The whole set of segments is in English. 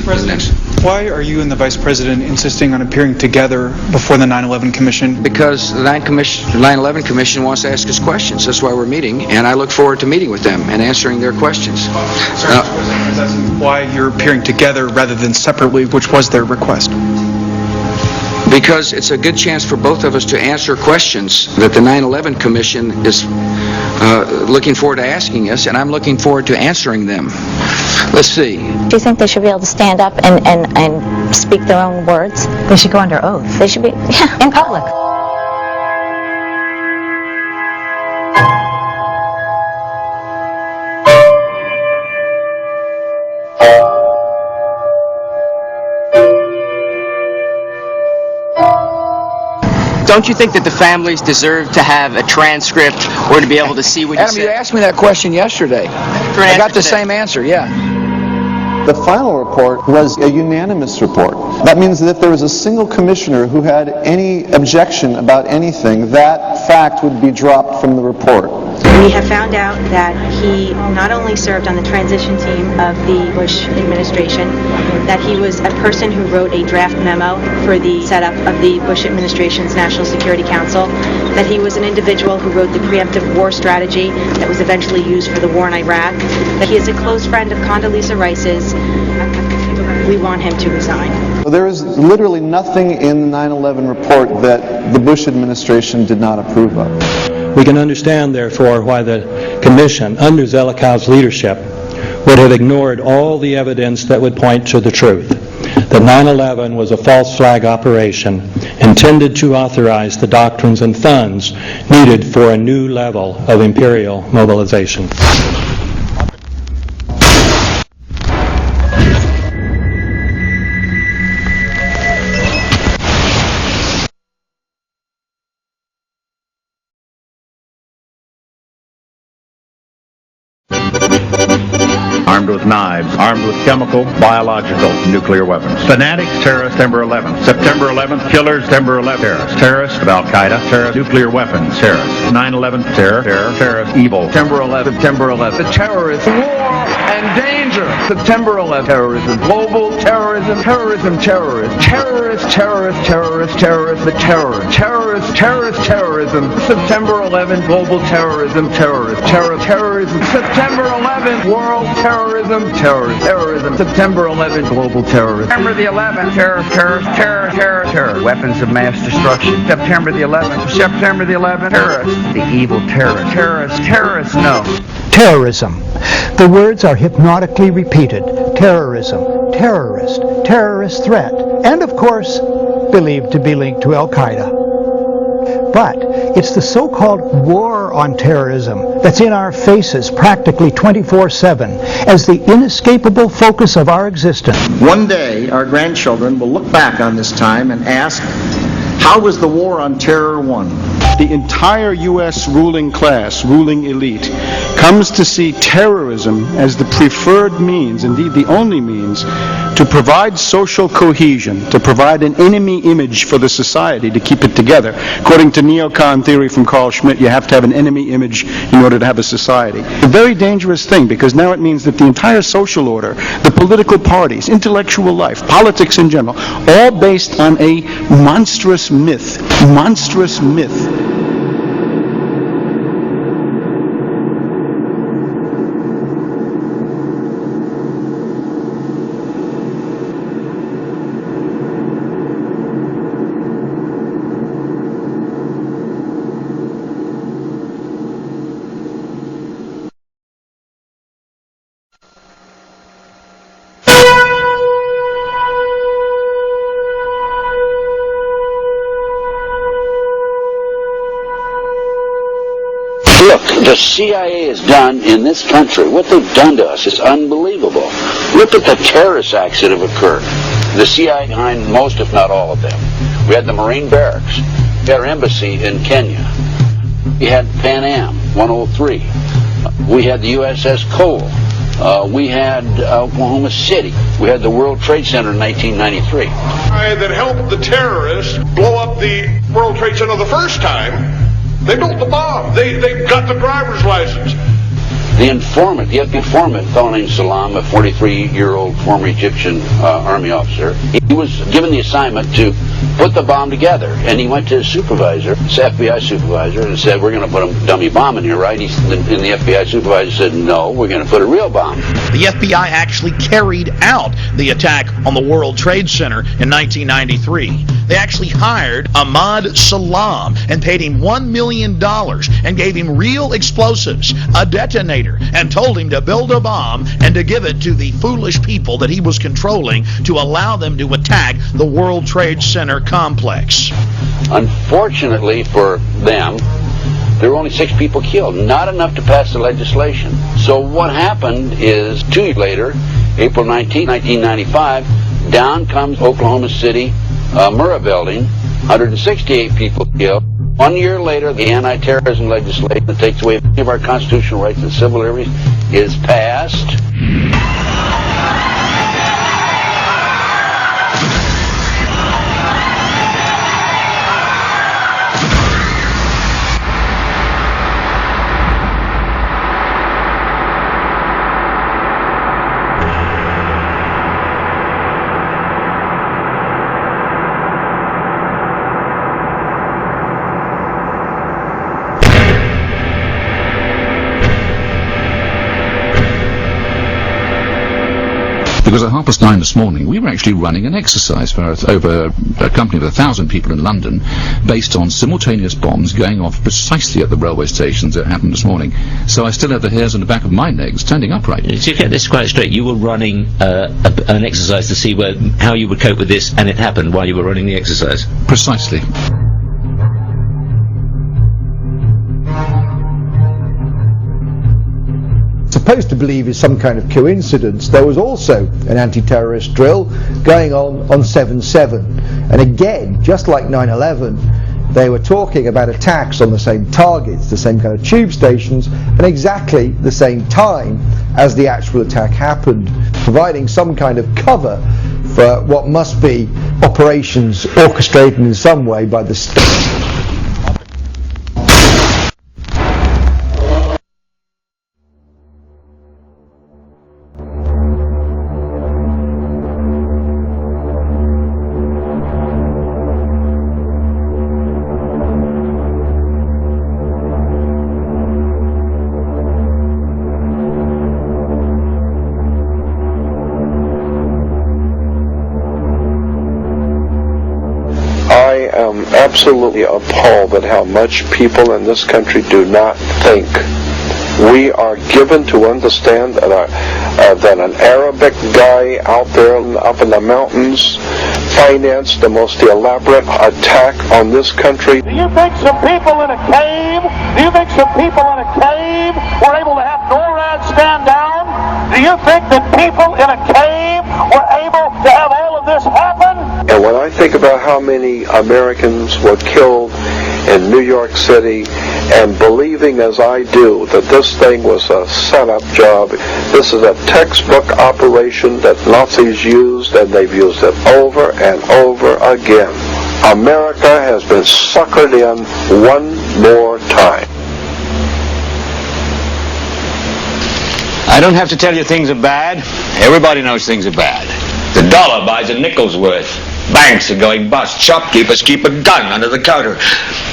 President, why are you and the Vice President insisting on appearing together before the 9/11 Commission? Because the 9/11 Commission wants to ask us questions. That's why we're meeting, and I look forward to meeting with them and answering their questions. Why you're appearing together rather than separately, which was their request? Because it's a good chance for both of us to answer questions that the 9/11 Commission is looking forward to asking us, and I'm looking forward to answering them. Let's see. Do you think they should be able to stand up and speak their own words? They should go under oath. They should be, in public. Don't you think that the families deserve to have a transcript or to be able to see what you Adam, said? you asked me that question yesterday. I got the same answer, yeah. The final report was a unanimous report. That means that if there was a single commissioner who had any objection about anything, that fact would be dropped from the report. We have found out that he not only served on the transition team of the Bush administration, that he was a person who wrote a draft memo for the setup of the Bush administration's National Security Council, that he was an individual who wrote the preemptive war strategy that was eventually used for the war in Iraq, that he is a close friend of Condoleezza Rice's. We want him to resign. There is literally nothing in the 9/11 report that the Bush administration did not approve of. We can understand, therefore, why the Commission, under Zelikow's leadership, would have ignored all the evidence that would point to the truth, that 9/11 was a false flag operation intended to authorize the doctrines and funds needed for a new level of imperial mobilization. Armed with knives, armed with chemical, biological, nuclear weapons. Fanatics, terrorists, September 11th. September 11th, killers, September 11th, terrorists. Terrorists of Al-Qaeda, terrorists, nuclear weapons, terrorists. 9/11, terror, terrorists, evil. September 11th, September 11th. The terrorists, war and danger. September 11th, terrorism, global terrorism, terrorism, terrorists. Terrorists, terrorists, terrorists, terrorists, the terror. Terrorists, terrorists, terrorism. September 11th, global terrorism, terrorists. Terrorism. September 11th, world terrorism, terrorism. September 11th, global terrorism. September the 11th, terror. Weapons of mass destruction. September the 11th, September the 11th, terrorists. The evil terrorists, no. Terrorism. The words are hypnotically repeated. Terrorism, terrorist, terrorist threat, and of course, believed to be linked to Al-Qaeda. But it's the so-called war on terrorism that's in our faces practically 24/7 as the inescapable focus of our existence. One day, our grandchildren will look back on this time and ask, how was the war on terror won? The entire U.S. ruling class, ruling elite, comes to see terrorism as the preferred means, indeed the only means, to provide social cohesion, to provide an enemy image for the society to keep it together. According to neocon theory from Carl Schmitt, you have to have an enemy image in order to have a society. A very dangerous thing, because now it means that the entire social order, the political parties, intellectual life, politics in general, all based on a monstrous myth. Look, the CIA has done in this country, what they've done to us is unbelievable. Look at the terrorist acts that have occurred. The CIA behind most, if not all of them. We had the Marine barracks. We had our embassy in Kenya. We had Pan Am 103. We had the USS Cole. We had Oklahoma City. We had the World Trade Center in 1993. That helped the terrorists blow up the World Trade Center the first time. They built the bomb. They got the driver's license. The informant, the FBI informant, a fellow named Salam, a 43-year-old former Egyptian army officer, he was given the assignment to put the bomb together. And he went to his supervisor, his FBI supervisor, and said, we're going to put a dummy bomb in here, right? And the FBI supervisor said, no, we're going to put a real bomb. The FBI actually carried out the attack on the World Trade Center in 1993. They actually hired Ahmad Salam and paid him $1 million and gave him real explosives, a detonator, and told him to build a bomb and to give it to the foolish people that he was controlling to allow them to attack the World Trade Center complex. Unfortunately for them, there were only 6 people killed, not enough to pass the legislation. So what happened is 2 years later, April 19, 1995, down comes Oklahoma City Murrah building, 168 people killed. 1 year later, the anti-terrorism legislation that takes away many of our constitutional rights and civil liberties is passed. Because at 9:30 this morning, we were actually running an exercise for over a company of 1,000 people in London, based on simultaneous bombs going off precisely at the railway stations that happened this morning. So I still have the hairs on the back of my neck standing upright. To get this quite straight, you were running an exercise to see how you would cope with this, and it happened while you were running the exercise? Precisely. Supposed to believe is some kind of coincidence, there was also an anti-terrorist drill going on 7/7, and again, just like 9/11, they were talking about attacks on the same targets, the same kind of tube stations, and exactly the same time as the actual attack happened, providing some kind of cover for what must be operations orchestrated in some way by the state. Absolutely appalled at how much people in this country do not think. We are given to understand that an Arabic guy out there up in the mountains financed the most elaborate attack on this country. Do you think some people in a cave, were able to have NORAD stand down? Do you think that people in a cave were able to have all of this happen? And when I think about how many Americans were killed in New York City, and believing as I do that this thing was a setup job, this is a textbook operation that Nazis used, and they've used it over and over again. America has been suckered in one more time. I don't have to tell you things are bad. Everybody knows things are bad. The dollar buys a nickel's worth. Banks are going bust. Shopkeepers keep a gun under the counter.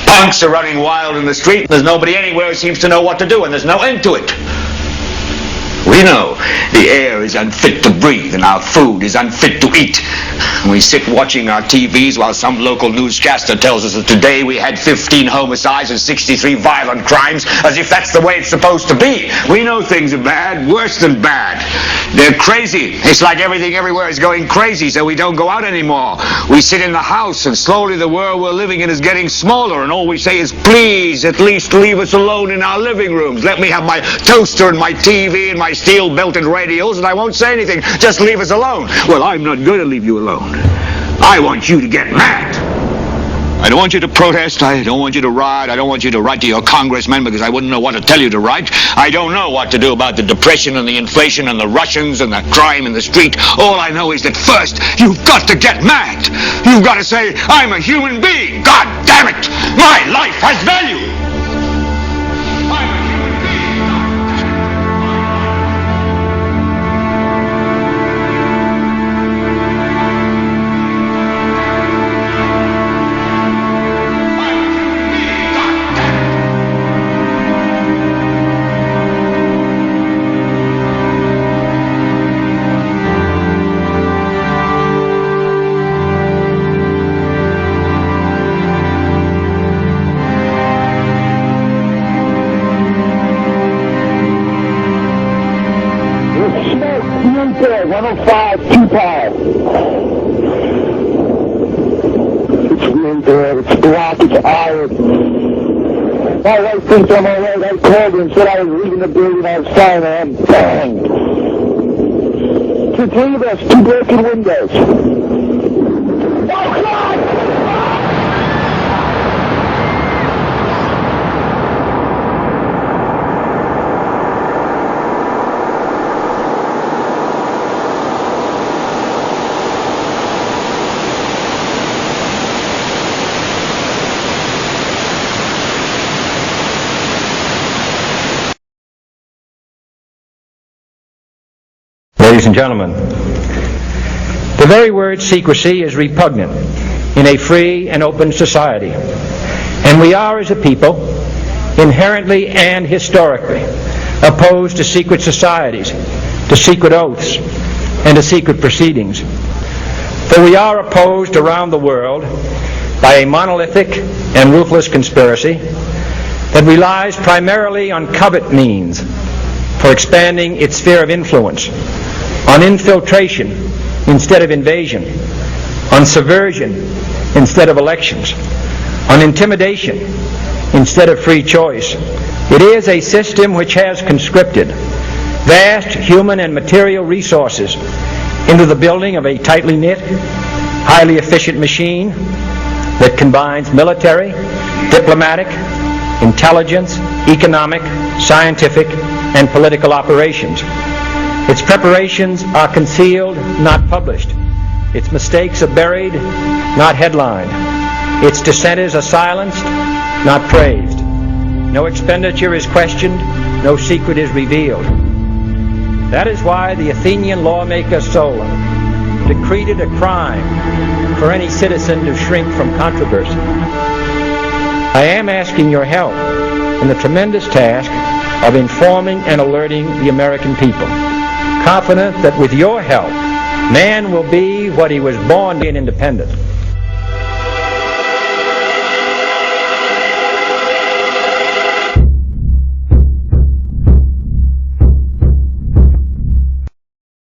Punks are running wild in the street. There's nobody anywhere who seems to know what to do, and there's no end to it. We know the air is unfit to breathe and our food is unfit to eat. We sit watching our TVs while some local newscaster tells us that today we had 15 homicides and 63 violent crimes, as if that's the way it's supposed to be. We know things are bad, worse than bad. They're crazy. It's like everything everywhere is going crazy, so we don't go out anymore. We sit in the house, and slowly the world we're living in is getting smaller, and all we say is, please, at least leave us alone in our living rooms. Let me have my toaster and my TV and my steel-belted radios, and I won't say anything. Just leave us alone. Well, I'm not going to leave you alone. I want you to get mad. I don't want you to protest. I don't want you to riot. I don't want you to write to your congressman, because I wouldn't know what to tell you to write. I don't know what to do about the depression and the inflation and the Russians and the crime in the street. All I know is that first, you've got to get mad. You've got to say, I'm a human being. God damn it. My life has value. 25 It's really bad. It's black. It's iron. My wife thinks I'm all right. I called her and said I was leaving the building. I was fine. I'm banged. To 3 of us, 2 broken windows. Oh, God! Ladies and gentlemen, the very word secrecy is repugnant in a free and open society, and we are, as a people, inherently and historically opposed to secret societies, to secret oaths, and to secret proceedings. For we are opposed around the world by a monolithic and ruthless conspiracy that relies primarily on covert means for expanding its sphere of influence, on infiltration instead of invasion, on subversion instead of elections, on intimidation instead of free choice. It is a system which has conscripted vast human and material resources into the building of a tightly knit, highly efficient machine that combines military, diplomatic, intelligence, economic, scientific, and political operations. Its preparations are concealed, not published. Its mistakes are buried, not headlined. Its dissenters are silenced, not praised. No expenditure is questioned, no secret is revealed. That is why the Athenian lawmaker Solon decreed it a crime for any citizen to shrink from controversy. I am asking your help in the tremendous task of informing and alerting the American people, confident that with your help, man will be what he was born to be, an independent.